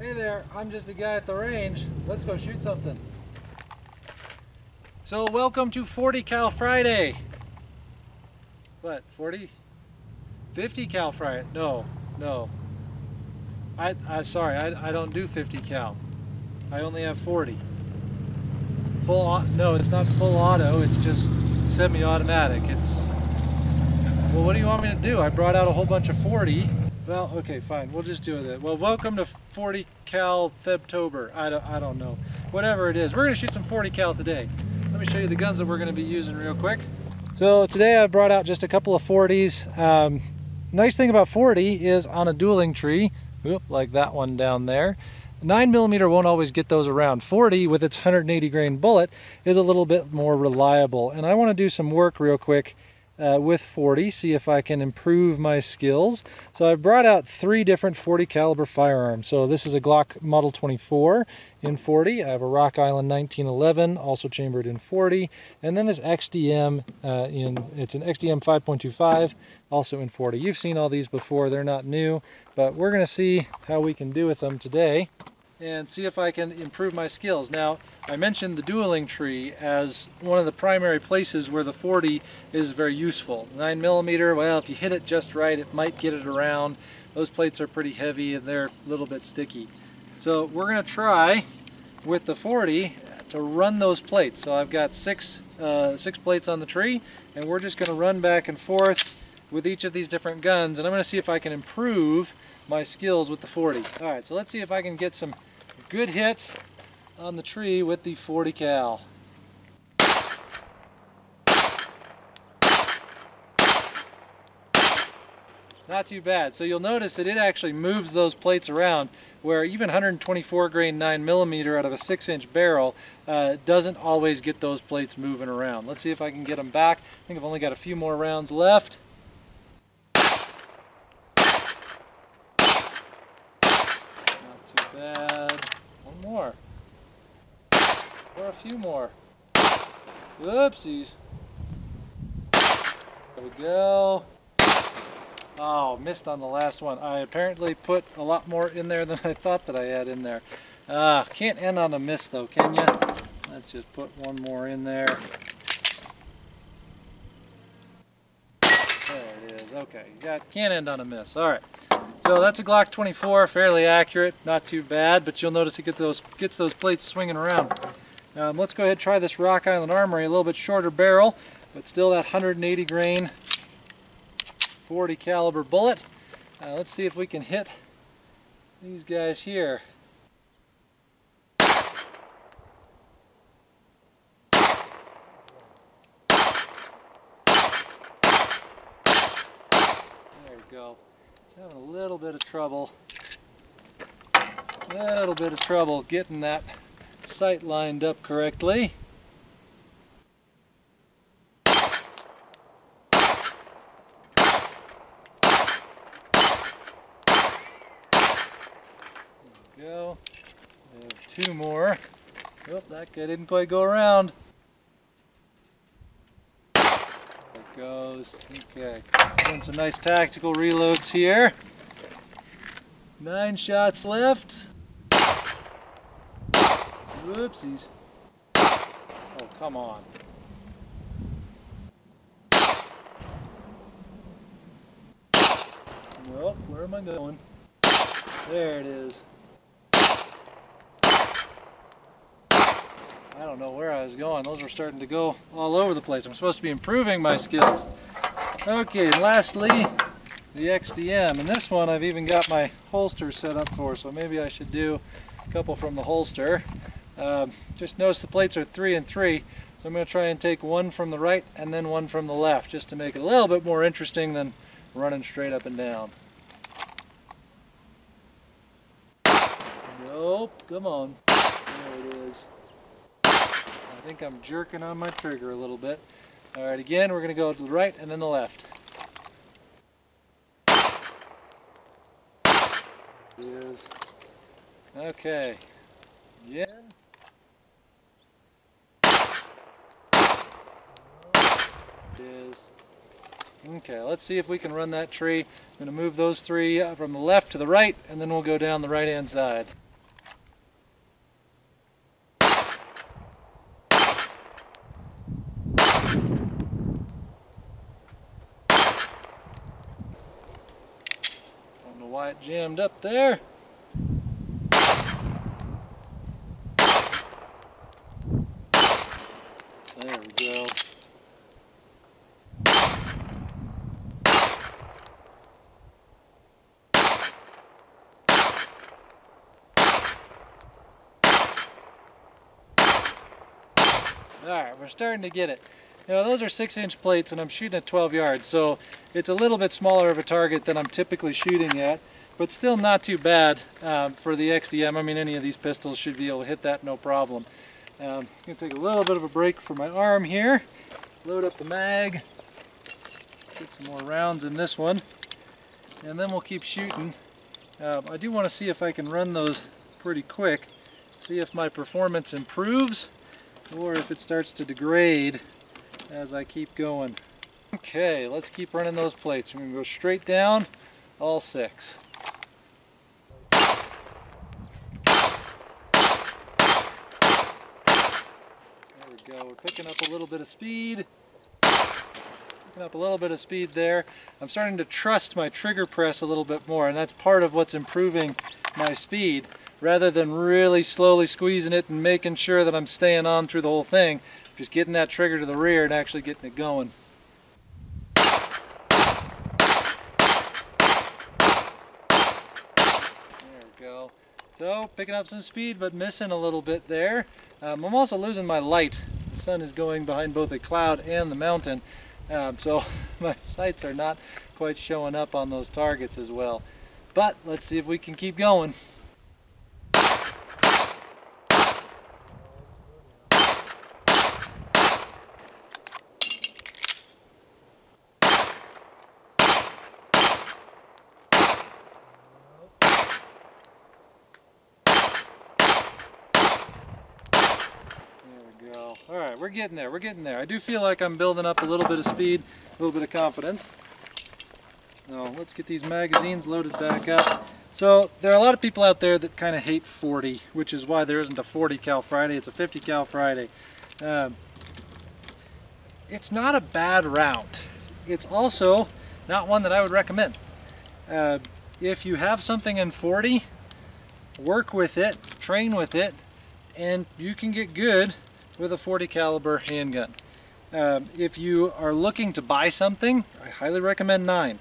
Hey there, I'm just a guy at the range. Let's go shoot something. So welcome to 40 cal Friday. What, 40? 50 cal Friday? No. Sorry, I don't do 50 cal. I only have 40. No, it's not full auto, it's just semi-automatic. Well, what do you want me to do? I brought out a whole bunch of 40. Well, okay, fine. We'll just do it. Well, welcome to 40 cal Febtober. I don't know. Whatever it is. We're going to shoot some 40 cal today. Let me show you the guns that we're going to be using real quick. So today I brought out just a couple of 40s. Nice thing about 40 is on a dueling tree, like that one down there, 9mm won't always get those around. 40 with its 180 grain bullet is a little bit more reliable. And I want to do some work real quick with 40, see if I can improve my skills. So I've brought out 3 different 40 caliber firearms. So this is a Glock Model 24 in 40. I have a Rock Island 1911, also chambered in 40. And then this XDM, it's an XDM 5.25, also in 40. You've seen all these before, they're not new, but we're gonna see how we can do with them today and see if I can improve my skills. Now, I mentioned the dueling tree as one of the primary places where the 40 is very useful. 9mm, well, if you hit it just right, it might get it around. Those plates are pretty heavy and they're a little bit sticky. So we're going to try with the 40 to run those plates. So I've got six plates on the tree, and we're just going to run back and forth with each of these different guns, and I'm going to see if I can improve my skills with the 40. Alright, so let's see if I can get some good hits on the tree with the 40 cal. Not too bad. So you'll notice that it actually moves those plates around, where even 124 grain 9mm out of a 6-inch barrel doesn't always get those plates moving around. Let's see if I can get them back. I think I've only got a few more rounds left. Not too bad. One more. Or a few more. Whoopsies. There we go. Oh, missed on the last one. I apparently put a lot more in there than I thought that I had in there. Can't end on a miss though, can ya? Let's just put one more in there. There it is. Okay, can't end on a miss. All right. So that's a Glock 24, fairly accurate, not too bad, but you'll notice it gets those plates swinging around. Let's go ahead and try this Rock Island Armory, a little bit shorter barrel, but still that 180 grain 40 caliber bullet. Let's see if we can hit these guys here. There we go. It's having a little bit of trouble. Getting that sight lined up correctly. Go. We have 2 more. Oh, that guy didn't quite go around. There it goes. Okay. Doing some nice tactical reloads here. 9 shots left. Whoopsies. Oh, come on. Nope, where am I going? There it is. I don't know where I was going. Those were starting to go all over the place. I'm supposed to be improving my skills. Okay, lastly, the XDM. And this one I've even got my holster set up for, so maybe I should do a couple from the holster. Just notice the plates are 3 and 3, so I'm going to try and take one from the right and then one from the left, just to make it a little bit more interesting than running straight up and down. Nope, come on. There it is. I think I'm jerking on my trigger a little bit. Alright, again, we're going to go to the right and then the left. There it is. Okay. Again. It is. Okay, let's see if we can run that tree. I'm going to move those 3 from the left to the right, and then we'll go down the right-hand side. it jammed up there. There we go. Alright, we're starting to get it. You know, those are 6-inch plates and I'm shooting at 12 yards, so it's a little bit smaller of a target than I'm typically shooting at, but still not too bad for the XDM. I mean, any of these pistols should be able to hit that no problem. I'm going to take a little bit of a break for my arm here, load up the mag, get some more rounds in this one, and then we'll keep shooting. I do want to see if I can run those pretty quick, see if my performance improves or if it starts to degrade as I keep going. Okay, let's keep running those plates. We're going to go straight down, all 6. There we go. We're picking up a little bit of speed. Picking up a little bit of speed there. I'm starting to trust my trigger press a little bit more, and that's part of what's improving my speed. Rather than really slowly squeezing it and making sure that I'm staying on through the whole thing, just getting that trigger to the rear and actually getting it going. There we go. So, picking up some speed but missing a little bit there. I'm also losing my light. The sun is going behind both the cloud and the mountain, so my sights are not quite showing up on those targets as well. But let's see if we can keep going. Alright, we're getting there, we're getting there. I do feel like I'm building up a little bit of speed, a little bit of confidence. Now, let's get these magazines loaded back up. So, there are a lot of people out there that kind of hate 40, which is why there isn't a 40 cal Friday, it's a 50 cal Friday. It's not a bad round. It's also not one that I would recommend. If you have something in 40, work with it, train with it, and you can get good with a 40 caliber handgun. If you are looking to buy something, I highly recommend 9.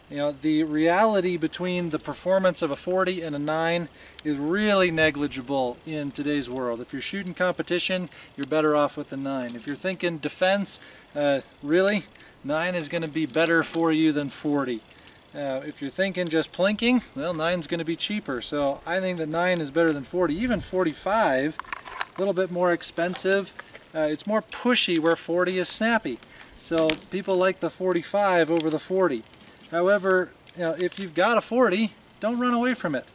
You know, the reality between the performance of a 40 and a 9 is really negligible in today's world. If you're shooting competition, you're better off with the 9. If you're thinking defense, really, 9 is going to be better for you than 40. If you're thinking just plinking, well, 9's going to be cheaper. So I think that 9 is better than 40. Even 45, a little bit more expensive. It's more pushy where 40 is snappy. So people like the 45 over the 40. However, you know, if you've got a 40, don't run away from it.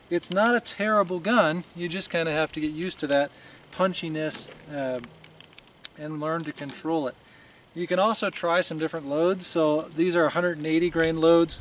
It's not a terrible gun. You just kind of have to get used to that punchiness and learn to control it. You can also try some different loads. So these are 180 grain loads,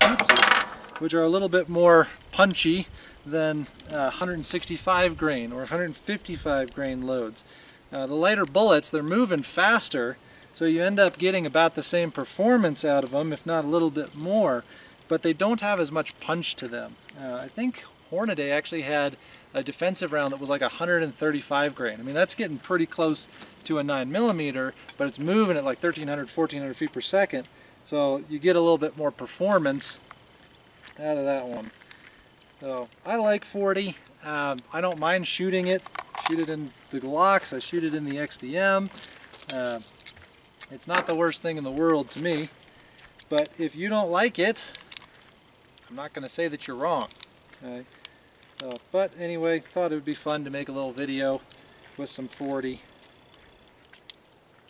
which are a little bit more punchy than 165 grain or 155 grain loads. The lighter bullets, they're moving faster, so you end up getting about the same performance out of them, if not a little bit more, but they don't have as much punch to them. I think Hornady actually had a defensive round that was like 135 grain. I mean, that's getting pretty close to a 9mm, but it's moving at like 1,300, 1,400 feet per second, so you get a little bit more performance out of that one. So I like 40. I don't mind shooting it. Shoot it in the Glocks. I shoot it in the XDM. It's not the worst thing in the world to me. But if you don't like it, I'm not going to say that you're wrong. Okay? But anyway, thought it would be fun to make a little video with some 40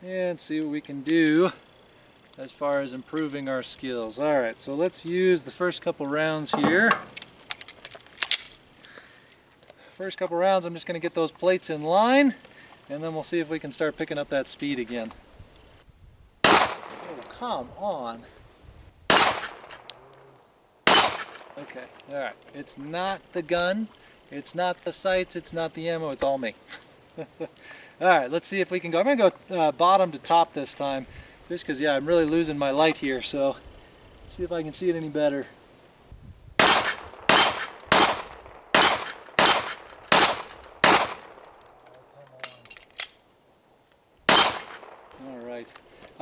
and see what we can do as far as improving our skills. Alright, so let's use the first couple rounds here. First couple rounds, I'm just going to get those plates in line, and then we'll see if we can start picking up that speed again. Oh, come on. Okay, alright. It's not the gun, it's not the sights, it's not the ammo, it's all me. Alright, let's see if we can go. I'm going to go bottom to top this time, just because, yeah, I'm really losing my light here, so see if I can see it any better.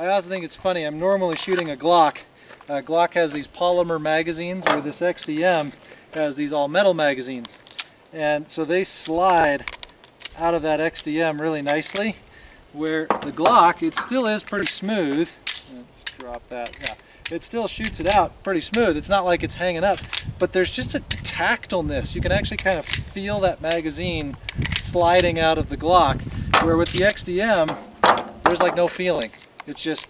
I also think it's funny, I'm normally shooting a Glock. Glock has these polymer magazines, where this XDM has these all metal magazines. And so they slide out of that XDM really nicely, where the Glock, it still is pretty smooth. Drop that, yeah. It still shoots it out pretty smooth. It's not like it's hanging up, but there's just a tactileness. You can actually kind of feel that magazine sliding out of the Glock, where with the XDM, there's like no feeling. It's just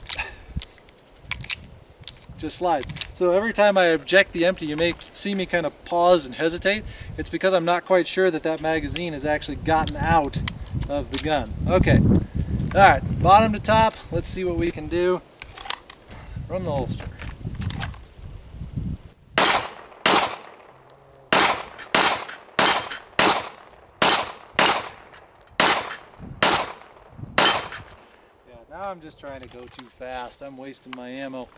slides. So every time I eject the empty, you may see me kind of pause and hesitate. It's because I'm not quite sure that that magazine has actually gotten out of the gun. Okay, all right, bottom to top, let's see what we can do from the holster. Now I'm just trying to go too fast. I'm wasting my ammo.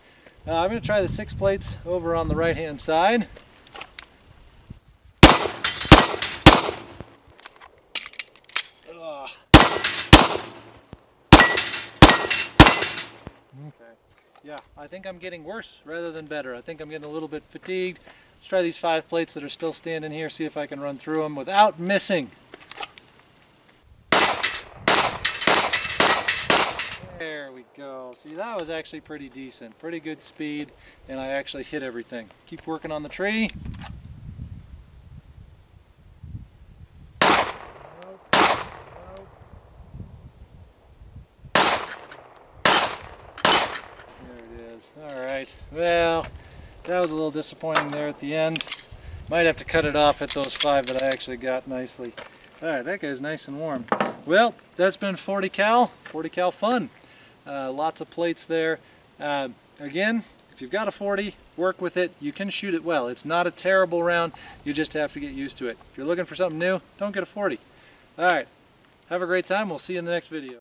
I'm going to try the 6 plates over on the right hand side. Ugh. Okay. Yeah, I think I'm getting worse rather than better. I think I'm getting a little bit fatigued. Let's try these 5 plates that are still standing here, see if I can run through them without missing. There we go. See, that was actually pretty decent. Pretty good speed, and I actually hit everything. Keep working on the tree. Alright, well, that was a little disappointing there at the end. Might have to cut it off at those 5 that I actually got nicely. Alright, that guy's nice and warm. Well, that's been 40 cal fun. Lots of plates there. Again, if you've got a 40, work with it. You can shoot it well. It's not a terrible round. You just have to get used to it. If you're looking for something new, don't get a 40. Alright, have a great time. We'll see you in the next video.